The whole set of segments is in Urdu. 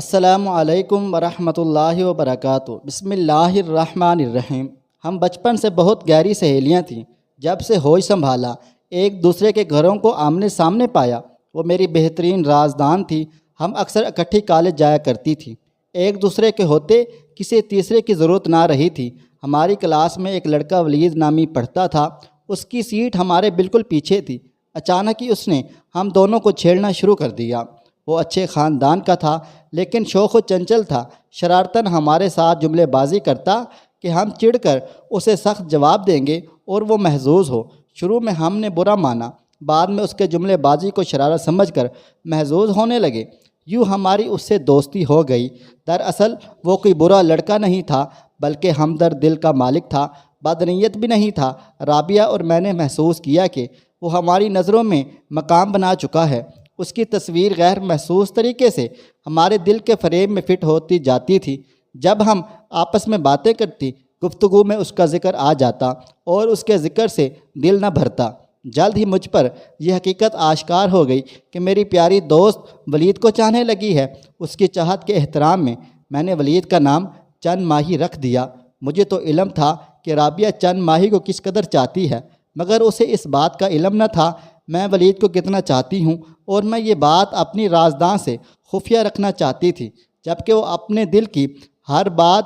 السلام علیکم ورحمۃ اللہ وبرکاتہ۔ بسم اللہ الرحمن الرحیم۔ ہم بچپن سے بہت گہری سہیلیاں تھیں۔ جب سے ہوش سنبھالا ایک دوسرے کے گھروں کو آمنے سامنے پایا۔ وہ میری بہترین رازدان تھی۔ ہم اکثر اکٹھی کالج جایا کرتی تھی۔ ایک دوسرے کے ہوتے کسی تیسرے کی ضرورت نہ رہی تھی۔ ہماری کلاس میں ایک لڑکا ولید نامی پڑھتا تھا۔ اس کی سیٹ ہمارے بالکل پیچھے تھی۔ اچانک ہی اس نے ہم دونوں کو چھیڑنا شروع کر دیا۔ وہ اچھے خاندان کا تھا لیکن شوخ و چنچل تھا۔ شرارتاً ہمارے ساتھ جملے بازی کرتا کہ ہم چڑھ کر اسے سخت جواب دیں گے اور وہ محظوظ ہو۔ شروع میں ہم نے برا مانا، بعد میں اس کے جملے بازی کو شرارت سمجھ کر محظوظ ہونے لگے۔ یوں ہماری اس سے دوستی ہو گئی۔ دراصل وہ کوئی برا لڑکا نہیں تھا بلکہ ہمدرد دل کا مالک تھا، بدنیت بھی نہیں تھا۔ رابعہ اور میں نے محسوس کیا کہ وہ ہماری نظروں میں مقام بنا چکا ہے۔ اس کی تصویر غیر محسوس طریقے سے ہمارے دل کے فریم میں فٹ ہوتی جاتی تھی۔ جب ہم آپس میں باتیں کرتی، گفتگو میں اس کا ذکر آ جاتا اور اس کے ذکر سے دل نہ بھرتا۔ جلد ہی مجھ پر یہ حقیقت آشکار ہو گئی کہ میری پیاری دوست ولید کو چاہنے لگی ہے۔ اس کی چاہت کے احترام میں نے ولید کا نام چند ماہی رکھ دیا۔ مجھے تو علم تھا کہ رابعہ چند ماہی کو کس قدر چاہتی ہے، مگر اسے اس بات کا علم نہ تھا میں ولید کو کتنا چاہتی ہوں، اور میں یہ بات اپنی رازداں سے خفیہ رکھنا چاہتی تھی، جبکہ وہ اپنے دل کی ہر بات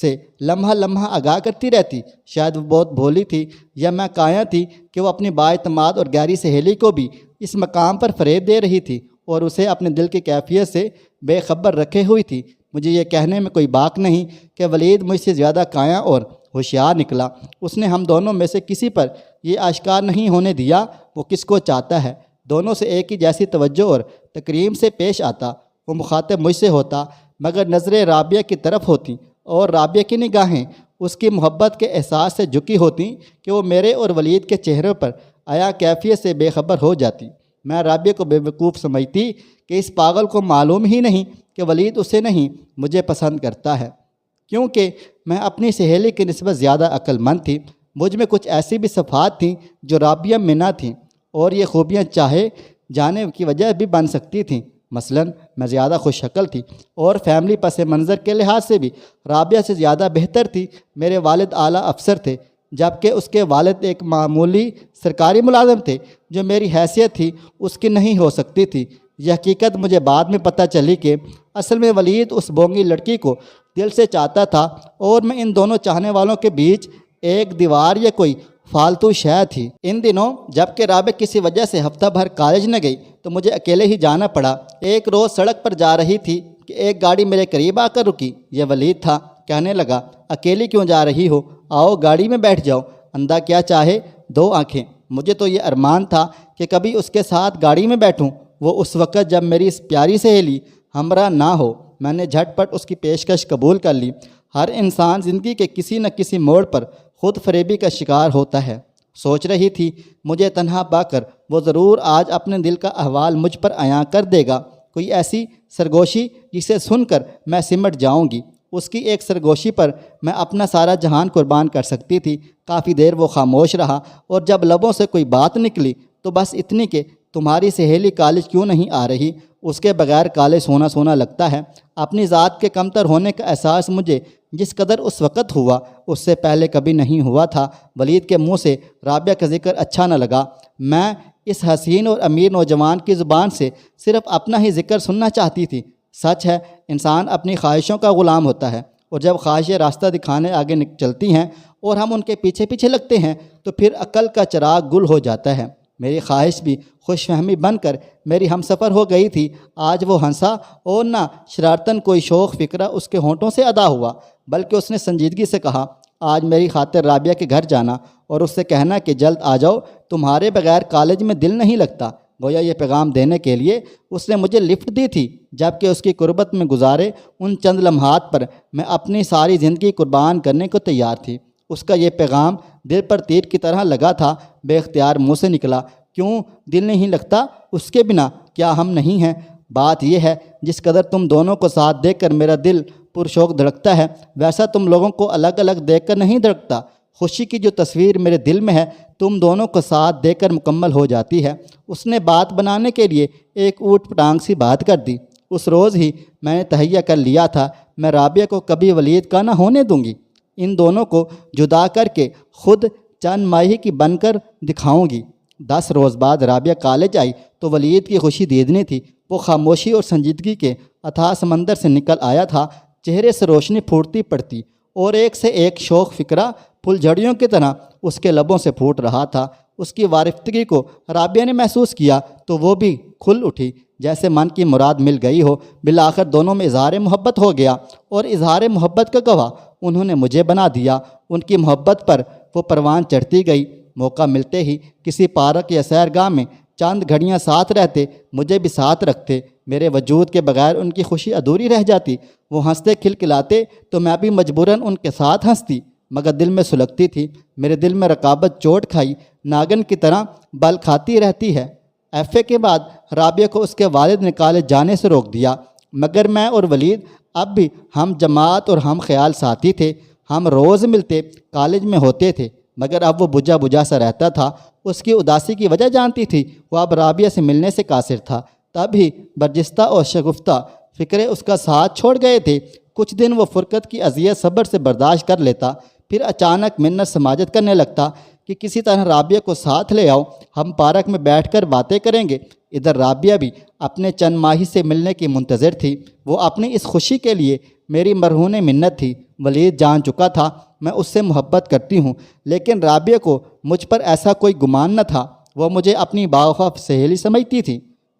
سے لمحہ لمحہ آگاہ کرتی رہتی۔ شاید وہ بہت بھولی تھی یا میں کایا تھی کہ وہ اپنی بااعتماد اور گہری سہیلی کو بھی اس مقام پر فریب دے رہی تھی اور اسے اپنے دل کی کیفیت سے بے خبر رکھے ہوئی تھی۔ مجھے یہ کہنے میں کوئی باک نہیں کہ ولید مجھ سے زیادہ کایا اور ہوشیار نکلا۔ اس نے ہم دونوں میں سے کسی پر یہ آشکار نہیں ہونے دیا وہ کس کو چاہتا ہے۔ دونوں سے ایک ہی جیسی توجہ اور تکریم سے پیش آتا۔ وہ مخاطب مجھ سے ہوتا مگر نظریں رابعہ کی طرف ہوتیں اور رابعہ کی نگاہیں اس کی محبت کے احساس سے جھکی ہوتیں کہ وہ میرے اور ولید کے چہرے پر آیا کیفیت سے بے خبر ہو جاتی۔ میں رابعہ کو بے وقوف سمجھتی کہ اس پاگل کو معلوم ہی نہیں کہ ولید اسے نہیں مجھے پسند کرتا ہے، کیونکہ میں اپنی سہیلی کی نسبت زیادہ عقل مند تھی۔ مجھ میں کچھ ایسی بھی صفات تھیں جو رابعہ میں نہ تھیں، اور یہ خوبیاں چاہے جانے کی وجہ بھی بن سکتی تھیں۔ مثلاً میں زیادہ خوش شکل تھی اور فیملی پس منظر کے لحاظ سے بھی رابعہ سے زیادہ بہتر تھی۔ میرے والد اعلیٰ افسر تھے جبکہ اس کے والد ایک معمولی سرکاری ملازم تھے۔ جو میری حیثیت تھی اس کی نہیں ہو سکتی تھی۔ یہ حقیقت مجھے بعد میں پتہ چلی کہ اصل میں ولید اس بونگی لڑکی کو دل سے چاہتا تھا اور میں ان دونوں چاہنے والوں کے بیچ ایک دیوار یا کوئی فالتو شے تھی۔ ان دنوں جب کہ رابعہ کسی وجہ سے ہفتہ بھر کالج نہ گئی تو مجھے اکیلے ہی جانا پڑا۔ ایک روز سڑک پر جا رہی تھی کہ ایک گاڑی میرے قریب آ کر رکی۔ یہ ولید تھا۔ کہنے لگا، اکیلی کیوں جا رہی ہو؟ آؤ گاڑی میں بیٹھ جاؤ۔ اندھا کیا چاہے دو آنکھیں۔ مجھے تو یہ ارمان تھا کہ کبھی اس کے ساتھ گاڑی میں بیٹھوں، وہ اس وقت جب میری اس پیاری سہیلی ہمراہ نہ ہو۔ میں نے جھٹ پٹ اس کی پیشکش قبول کر لی۔ ہر انسان زندگی کے کسی نہ کسی موڑ پر خود فریبی کا شکار ہوتا ہے۔ سوچ رہی تھی مجھے تنہا پا کر وہ ضرور آج اپنے دل کا احوال مجھ پر عیاں کر دے گا، کوئی ایسی سرگوشی جسے سن کر میں سمٹ جاؤں گی۔ اس کی ایک سرگوشی پر میں اپنا سارا جہان قربان کر سکتی تھی۔ کافی دیر وہ خاموش رہا اور جب لبوں سے کوئی بات نکلی تو بس اتنی کہ تمہاری سہیلی کالج کیوں نہیں آ رہی؟ اس کے بغیر کالج سونا سونا لگتا ہے۔ اپنی ذات کے کمتر ہونے کا احساس مجھے جس قدر اس وقت ہوا اس سے پہلے کبھی نہیں ہوا تھا۔ ولید کے منہ سے رابعہ کا ذکر اچھا نہ لگا۔ میں اس حسین اور امیر نوجوان کی زبان سے صرف اپنا ہی ذکر سننا چاہتی تھی۔ سچ ہے انسان اپنی خواہشوں کا غلام ہوتا ہے، اور جب خواہشیں راستہ دکھانے آگے چلتی ہیں اور ہم ان کے پیچھے پیچھے لگتے ہیں تو پھر عقل کا چراغ گل ہو جاتا ہے۔ میری خواہش بھی خوش فہمی بن کر میری ہم سفر ہو گئی تھی۔ آج وہ ہنسا اور نہ شرارتاً کوئی شوق فکرہ اس کے ہونٹوں سے ادا ہوا، بلکہ اس نے سنجیدگی سے کہا، آج میری خاطر رابعہ کے گھر جانا اور اس سے کہنا کہ جلد آ جاؤ، تمہارے بغیر کالج میں دل نہیں لگتا۔ گویا یہ پیغام دینے کے لیے اس نے مجھے لفٹ دی تھی، جبکہ اس کی قربت میں گزارے ان چند لمحات پر میں اپنی ساری زندگی قربان کرنے کو تیار تھی۔ اس کا یہ پیغام دل پر تیر کی طرح لگا تھا۔ بے اختیار منہ سے نکلا، کیوں دل نہیں لگتا اس کے بنا؟ کیا ہم نہیں ہیں؟ بات یہ ہے جس قدر تم دونوں کو ساتھ دیکھ کر میرا دل پرشوق دھڑکتا ہے ویسا تم لوگوں کو الگ الگ دیکھ کر نہیں دھڑکتا۔ خوشی کی جو تصویر میرے دل میں ہے تم دونوں کو ساتھ دے کر مکمل ہو جاتی ہے۔ اس نے بات بنانے کے لیے ایک اوٹ پٹانگ سی بات کر دی، اس روز ہی میں نے تہیہ کر لیا تھا میں رابعہ کو کبھی ولید کا نہ ہونے دوں گی۔ ان دونوں کو جدا کر کے خود چند ماہی کی بن کر دکھاؤں گی۔ 10 روز بعد رابعہ کالج آئی تو ولید کی خوشی دیدنی تھی۔ وہ خاموشی اور سنجیدگی کے اتھاہ سمندر سے نکل آیا تھا، چہرے سے روشنی پھوٹتی پڑتی اور ایک سے ایک شوق فکرہ پھول جھڑیوں کی طرح اس کے لبوں سے پھوٹ رہا تھا۔ اس کی وارفتگی کو رابعہ نے محسوس کیا تو وہ بھی کھل اٹھی، جیسے من کی مراد مل گئی ہو۔ بالآخر دونوں میں اظہار محبت ہو گیا اور اظہار محبت کا گواہ انہوں نے مجھے بنا دیا۔ ان کی محبت پر وہ پروان چڑھتی گئی۔ موقع ملتے ہی کسی پارک یا سیرگاہ میں چند گھڑیاں ساتھ رہتے، مجھے بھی ساتھ رکھتے۔ میرے وجود کے بغیر ان کی خوشی ادھوری رہ جاتی۔ وہ ہنستے کھلکھلاتے تو میں بھی مجبوراً ان کے ساتھ ہنستی، مگر دل میں سلگتی تھی۔ میرے دل میں رقابت چوٹ کھائی ناگن کی طرح بل کھاتی رہتی ہے۔ ایف اے کے بعد رابعہ کو اس کے والد نے کالج جانے سے روک دیا، مگر میں اور ولید اب بھی ہم جماعت اور ہم خیال ساتھی تھے۔ ہم روز ملتے، کالج میں ہوتے تھے، مگر اب وہ بجھا بجھا سا رہتا تھا۔ اس کی اداسی کی وجہ جانتی تھی، وہ اب رابعہ سے ملنے سے قاصر تھا۔ تب ہی برجستہ اور شگفتہ فکرے اس کا ساتھ چھوڑ گئے تھے۔ کچھ دن وہ فرقت کی اذیت صبر سے برداشت کر لیتا، پھر اچانک منت سماجت کرنے لگتا کہ کسی طرح رابعہ کو ساتھ لے آؤ، ہم پارک میں بیٹھ کر باتیں کریں گے۔ ادھر رابعہ بھی اپنے چند ماہی سے ملنے کی منتظر تھی۔ وہ اپنی اس خوشی کے لیے میری مرہون منت تھی۔ ولید جان چکا تھا میں اس سے محبت کرتی ہوں، لیکن رابعہ کو مجھ پر ایسا کوئی گمان نہ تھا۔ وہ مجھے اپنی باوقار سہیلی سمجھتی تھی۔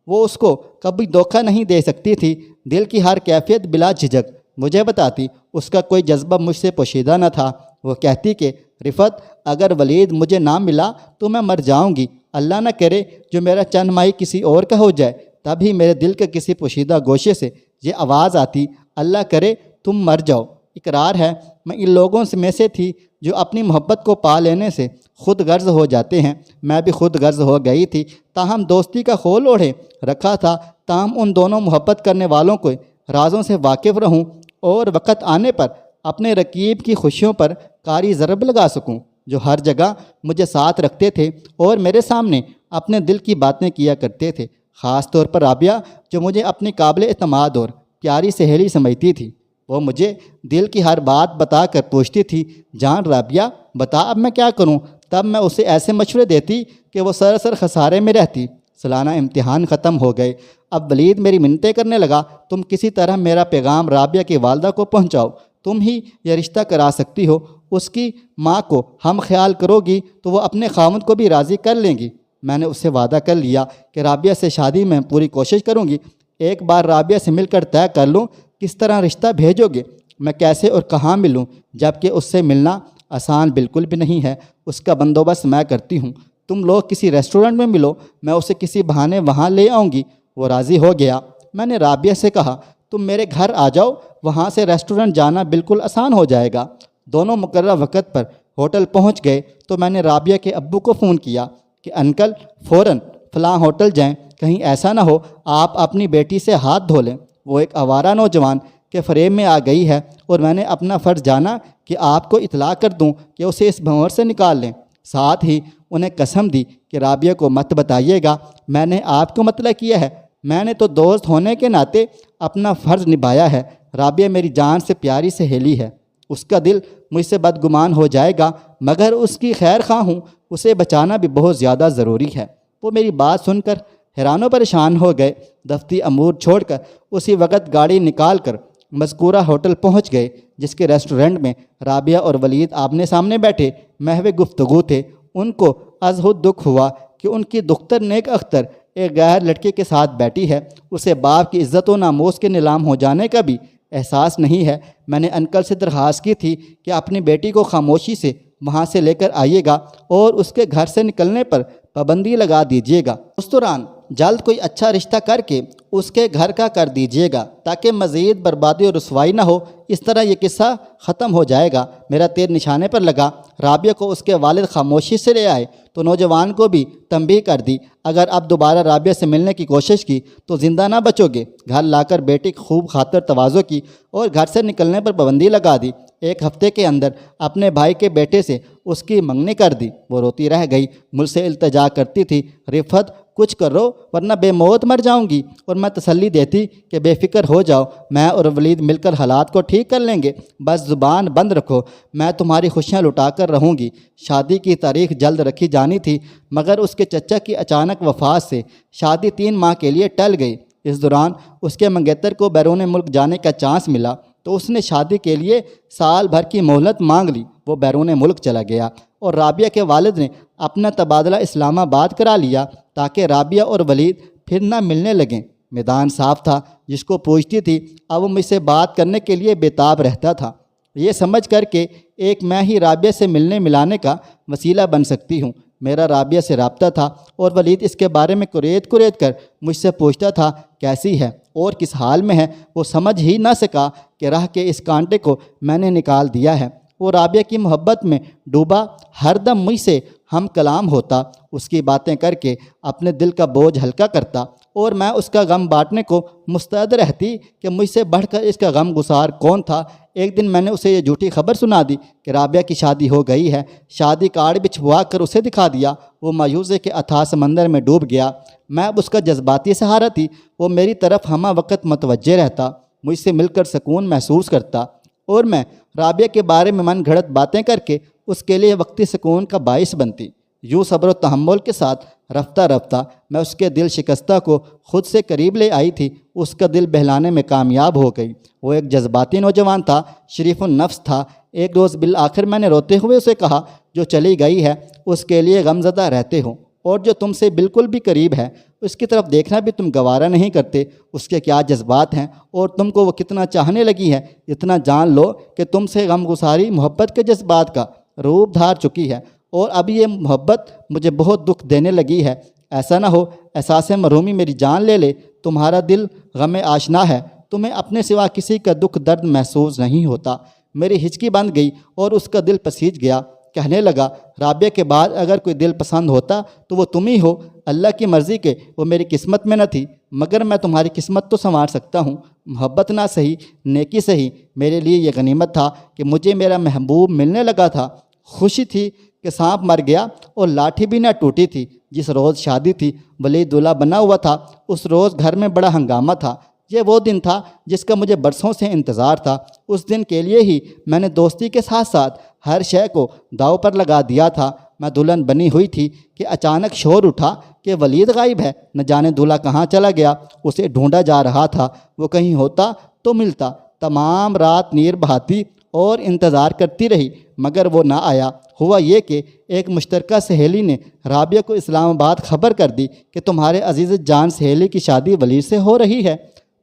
وہ اس کو کبھی دھوکہ نہیں دے سکتی تھی۔ دل کی ہر کیفیت بلا جھجک مجھے بتاتی۔ اس کا کوئی جذبہ مجھ سے پوشیدہ نہ تھا۔ وہ کہتی کہ رفت، اگر ولید مجھے نہ ملا تو میں مر جاؤں گی۔ اللہ نہ کرے جو میرا چند ماہی کسی اور کا ہو جائے۔ تب ہی میرے دل کے کسی پوشیدہ گوشے سے یہ آواز آتی، اللہ کرے تم مر جاؤ۔ اقرار ہے میں ان لوگوں میں سے تھی جو اپنی محبت کو پا لینے سے خود غرض ہو جاتے ہیں۔ میں بھی خود غرض ہو گئی تھی، تاہم دوستی کا خول اوڑھے رکھا تھا، تاہم ان دونوں محبت کرنے والوں کو رازوں سے واقف رہوں اور وقت آنے پر اپنے رقیب کی خوشیوں پر کاری ضرب لگا سکوں، جو ہر جگہ مجھے ساتھ رکھتے تھے اور میرے سامنے اپنے دل کی باتیں کیا کرتے تھے۔ خاص طور پر رابعہ، جو مجھے اپنی قابل اعتماد اور پیاری سہیلی سمجھتی تھی۔ وہ مجھے دل کی ہر بات بتا کر پوچھتی تھی، جان رابعہ بتا اب میں کیا کروں؟ تب میں اسے ایسے مشورے دیتی کہ وہ سراسر خسارے میں رہتی۔ سالانہ امتحان ختم ہو گئے۔ اب ولید میری منتیں کرنے لگا، تم کسی طرح میرا پیغام رابعہ کی والدہ کو پہنچاؤ، تم ہی یہ رشتہ کرا سکتی ہو۔ اس کی ماں کو ہم خیال کرو گی تو وہ اپنے خاوند کو بھی راضی کر لیں گی۔ میں نے اس سے وعدہ کر لیا کہ رابعہ سے شادی میں پوری کوشش کروں گی۔ ایک بار رابعہ سے مل کر طے کر لوں کس طرح رشتہ بھیجو گے، میں کیسے اور کہاں ملوں، جبکہ اس سے ملنا آسان بالکل بھی نہیں ہے۔ اس کا بندوبست میں کرتی ہوں۔ تم لوگ کسی ریسٹورنٹ میں ملو، میں اسے کسی بہانے وہاں لے آؤں گی۔ وہ راضی ہو گیا۔ میں نے رابعہ سے کہا، تم میرے گھر آ جاؤ، وہاں سے ریسٹورنٹ جانا بالکل آسان ہو جائے گا۔ دونوں مقررہ وقت پر ہوٹل پہنچ گئے تو میں نے رابعہ کے ابو کو فون کیا کہ انکل فوراً فلاں ہوٹل جائیں، کہیں ایسا نہ ہو آپ اپنی بیٹی سے ہاتھ دھو لیں۔ وہ ایک آوارہ نوجوان کے فریب میں آ گئی ہے اور میں نے اپنا فرض جانا کہ آپ کو اطلاع کر دوں کہ اسے اس بھنور سے نکال لیں۔ ساتھ ہی انہیں قسم دی کہ رابعہ کو مت بتائیے گا میں نے آپ کو مطلع کیا ہے۔ میں نے تو دوست ہونے کے ناطے اپنا فرض نبھایا ہے۔ رابعہ میری جان سے پیاری سہیلی ہے، اس کا دل مجھ سے بدگمان ہو جائے گا، مگر اس کی خیر خواہ ہوں، اسے بچانا بھی بہت زیادہ ضروری ہے۔ وہ میری بات سن کر حیران و پریشان ہو گئے۔ دفتری امور چھوڑ کر اسی وقت گاڑی نکال کر مذکورہ ہوٹل پہنچ گئے، جس کے ریسٹورنٹ میں رابعہ اور ولید آمنے سامنے بیٹھے محو گفتگو تھے۔ ان کو از حد دکھ ہوا کہ ان کی دختر نیک اختر ایک غیر لڑکے کے ساتھ بیٹھی ہے، اسے باپ کی عزت و ناموس کے نیلام ہو جانے کا بھی احساس نہیں ہے۔ میں نے انکل سے درخواست کی تھی کہ اپنی بیٹی کو خاموشی سے وہاں سے لے کر آئیے گا اور اس کے گھر سے نکلنے پر پابندی لگا دیجیے گا۔ اس دوران جلد کوئی اچھا رشتہ کر کے اس کے گھر کا کر دیجیے گا تاکہ مزید بربادی اور رسوائی نہ ہو۔ اس طرح یہ قصہ ختم ہو جائے گا۔ میرا تیر نشانے پر لگا۔ رابعہ کو اس کے والد خاموشی سے لے آئے تو نوجوان کو بھی تنبیہ کر دی، اگر اب دوبارہ رابعہ سے ملنے کی کوشش کی تو زندہ نہ بچو گے۔ گھر لا کر بیٹی کی خوب خاطر تواضع کی اور گھر سے نکلنے پر پابندی لگا دی۔ ایک ہفتے کے اندر اپنے بھائی کے بیٹے سے اس کی منگنی کر دی۔ وہ روتی رہ گئی، مجھ سے التجا کرتی تھی، رفعت کچھ کرو ورنہ بے موت مر جاؤں گی، اور میں تسلی دیتی کہ بے فکر ہو جاؤ، میں اور ولید مل کر حالات کو ٹھیک کر لیں گے، بس زبان بند رکھو، میں تمہاری خوشیاں لٹا کر رہوں گی۔ شادی کی تاریخ جلد رکھی جانی تھی، مگر اس کے چچا کی اچانک وفات سے شادی 3 ماہ کے لیے ٹل گئی۔ اس دوران اس کے منگیتر کو بیرون ملک جانے کا چانس ملا تو اس نے شادی کے لیے سال بھر کی مہلت مانگ لی۔ وہ بیرون ملک چلا گیا اور رابعہ کے والد نے اپنا تبادلہ اسلام آباد کرا لیا تاکہ رابعہ اور ولید پھر نہ ملنے لگیں۔ میدان صاف تھا، جس کو پوچھتی تھی اب وہ مجھ سے بات کرنے کے لیے بےتاب رہتا تھا، یہ سمجھ کر کہ ایک میں ہی رابعہ سے ملنے ملانے کا وسیلہ بن سکتی ہوں۔ میرا رابعہ سے رابطہ تھا اور ولید اس کے بارے میں کریت کر مجھ سے پوچھتا تھا کیسی ہے اور کس حال میں ہے۔ وہ سمجھ ہی نہ سکا کہ راہ کے اس کانٹے کو میں نے نکال دیا ہے۔ وہ رابعہ کی محبت میں ڈوبا، ہر دم مجھ سے ہم کلام ہوتا، اس کی باتیں کر کے اپنے دل کا بوجھ ہلکا کرتا، اور میں اس کا غم بانٹنے کو مستعد رہتی کہ مجھ سے بڑھ کر اس کا غم گسار کون تھا۔ ایک دن میں نے اسے یہ جھوٹی خبر سنا دی کہ رابعہ کی شادی ہو گئی ہے۔ شادی کارڈ بچھوا کر اسے دکھا دیا۔ وہ مایوسی کے اتھاہ سمندر میں ڈوب گیا۔ میں اب اس کا جذباتی سہارا تھی۔ وہ میری طرف ہمہ وقت متوجہ رہتا، مجھ سے مل کر سکون محسوس کرتا، اور میں رابعہ کے بارے میں من گھڑت باتیں کر کے اس کے لیے وقتی سکون کا باعث بنتی۔ یوں صبر و تحمل کے ساتھ رفتہ رفتہ میں اس کے دل شکستہ کو خود سے قریب لے آئی تھی، اس کا دل بہلانے میں کامیاب ہو گئی۔ وہ ایک جذباتی نوجوان تھا، شریف النفس تھا۔ ایک روز بالآخر میں نے روتے ہوئے اسے کہا جو چلی گئی ہے اس کے لیے غمزدہ رہتے ہو، اور جو تم سے بالکل بھی قریب ہے اس کی طرف دیکھنا بھی تم گوارا نہیں کرتے، اس کے کیا جذبات ہیں اور تم کو وہ کتنا چاہنے لگی ہے، اتنا جان لو کہ تم سے غم گساری محبت کے جذبات کا روپ دھار چکی ہے، اور اب یہ محبت مجھے بہت دکھ دینے لگی ہے۔ ایسا نہ ہو احساس محرومی میری جان لے لے۔ تمہارا دل غم آشنا ہے، تمہیں اپنے سوا کسی کا دکھ درد محسوس نہیں ہوتا۔ میری ہچکی بند گئی اور اس کا دل پسیج گیا۔ کہنے لگا رابعہ کے بعد اگر کوئی دل پسند ہوتا تو وہ تم ہی ہو۔ اللہ کی مرضی کہ وہ میری قسمت میں نہ تھی، مگر میں تمہاری قسمت تو سنوار سکتا ہوں۔ محبت نہ صحیح، نیکی صحیح، میرے لیے یہ غنیمت تھا کہ مجھے میرا محبوب ملنے لگا تھا۔ خوشی تھی کہ سانپ مر گیا اور لاٹھی بھی نہ ٹوٹی تھی۔ جس روز شادی تھی، ولید دولہا بنا ہوا تھا، اس روز گھر میں بڑا ہنگامہ تھا۔ یہ وہ دن تھا جس کا مجھے برسوں سے انتظار تھا۔ اس دن کے لیے ہی میں نے دوستی کے ساتھ ساتھ ہر شے کو داؤ پر لگا دیا تھا۔ میں دلہن بنی ہوئی تھی کہ اچانک شور اٹھا کہ ولید غائب ہے، نہ جانے دولہا کہاں چلا گیا۔ اسے ڈھونڈا جا رہا تھا، وہ کہیں ہوتا تو ملتا۔ تمام رات نیر بہاتی اور انتظار کرتی رہی، مگر وہ نہ آیا۔ ہوا یہ کہ ایک مشترکہ سہیلی نے رابعہ کو اسلام آباد خبر کر دی کہ تمہارے عزیز جان سہیلی کی شادی ولید سے ہو رہی ہے۔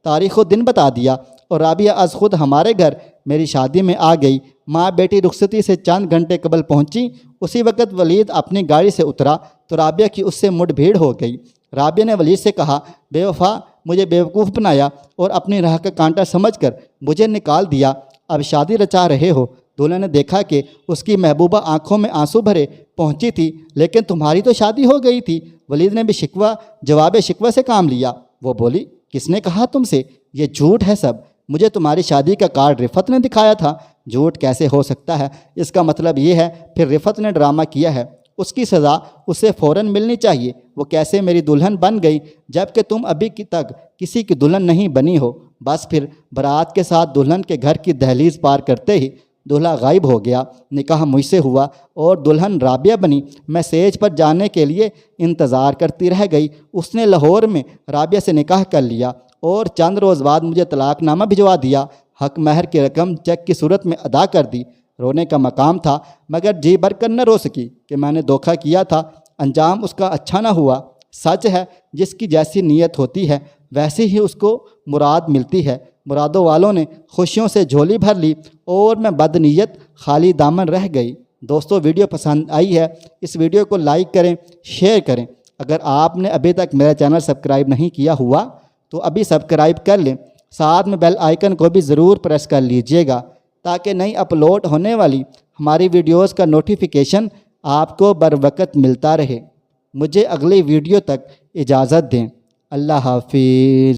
تاریخ و دن بتا دیا اور رابعہ از خود ہمارے گھر میری شادی میں آ گئی۔ ماں بیٹی رخصتی سے چند گھنٹے قبل پہنچی۔ اسی وقت ولید اپنی گاڑی سے اترا تو رابعہ کی اس سے مڈ بھیڑ ہو گئی۔ رابعہ نے ولید سے کہا بے وفا، مجھے بیوقوف بنایا اور اپنی راہ کا کانٹا سمجھ کر مجھے نکال دیا، اب شادی رچا رہے ہو۔ دولہا نے دیکھا کہ اس کی محبوبہ آنکھوں میں آنسو بھرے پہنچی تھی، لیکن تمہاری تو شادی ہو گئی تھی۔ ولید نے بھی جواب شکوہ سے کام لیا۔ وہ بولی کس نے کہا تم سے؟ یہ جھوٹ ہے سب، مجھے تمہاری شادی کا کارڈ رفعت نے دکھایا تھا۔ جھوٹ کیسے ہو سکتا ہے؟ اس کا مطلب یہ ہے پھر رفعت نے ڈرامہ کیا ہے، اس کی سزا اسے فوراً ملنی چاہیے۔ وہ کیسے میری دلہن بن گئی جبکہ تم ابھی تک کسی کی دلہن نہیں بنی ہو؟ بس پھر برات کے ساتھ دلہن کے گھر کی دہلیز پار کرتے ہی دولہا غائب ہو گیا۔ نکاح مجھ سے ہوا اور دلہن رابعہ بنی۔ میں سیج پر جانے کے لیے انتظار کرتی رہ گئی۔ اس نے لاہور میں رابعہ سے نکاح کر لیا اور چند روز بعد مجھے طلاق نامہ بھجوا دیا۔ حق مہر کی رقم چیک کی صورت میں ادا کر دی۔ رونے کا مقام تھا، مگر جی بھر کر نہ رو سکی کہ میں نے دھوکہ کیا تھا، انجام اس کا اچھا نہ ہوا۔ سچ ہے جس کی جیسی نیت ہوتی ہے ویسی ہی اس کو مراد ملتی ہے۔ مرادوں والوں نے خوشیوں سے جھولی بھر لی اور میں بد نیت خالی دامن رہ گئی۔ دوستو، ویڈیو پسند آئی ہے اس ویڈیو کو لائک کریں، شیئر کریں۔ اگر آپ نے ابھی تک میرا چینل سبسکرائب نہیں کیا ہوا تو ابھی سبسکرائب کر لیں، ساتھ میں بیل آئیکن کو بھی ضرور پریس کر لیجئے گا تاکہ نئی اپلوڈ ہونے والی ہماری ویڈیوز کا نوٹیفیکیشن آپ کو بر وقت ملتا رہے۔ مجھے اگلی ویڈیو تک اجازت دیں۔ اللہ حافظ۔